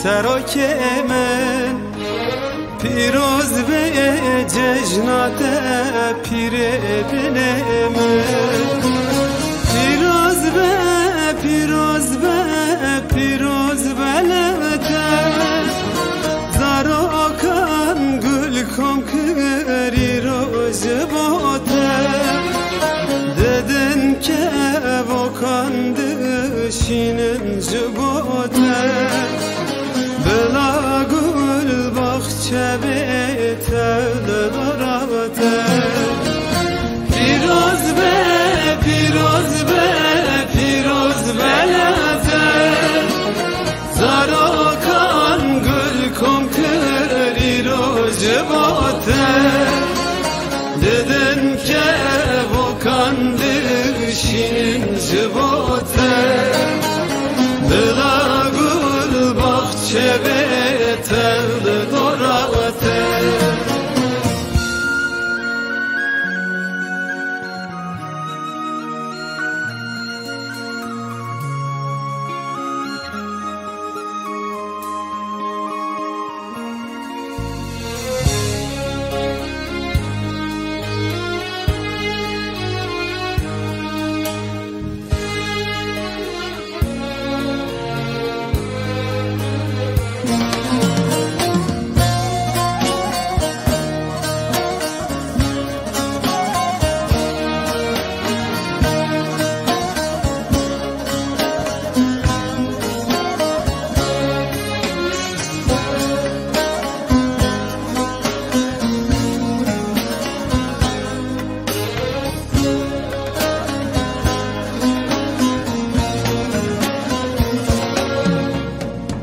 سراکه من پیروز به ججنات پیر بنه من پیروز به لته زراکان گل کم کری روز باته dedin ki vokandı şinin cıbote bela gül bahçe betevle darate piroz belete zarakan gül komkeri rojbote dedin ki vokandı şinin cıbote bela gül bahçe betevle darate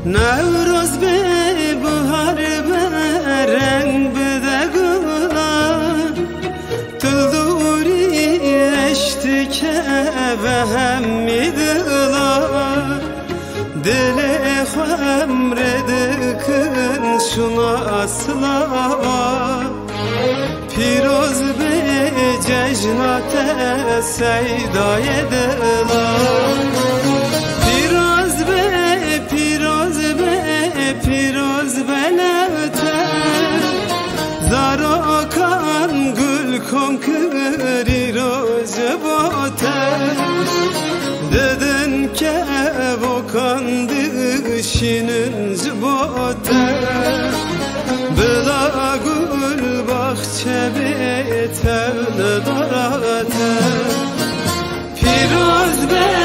Nevruz be bahar be reng bede gülar Tülduri eştike ve hemmidilar Dile emredikın şuna asla Piroz be cejnate seyda edilar Piroz belete zarakan gül komkeri rojbote dedin ki vokandı şinin cıbote bela gül bahçe betevle darate piroz be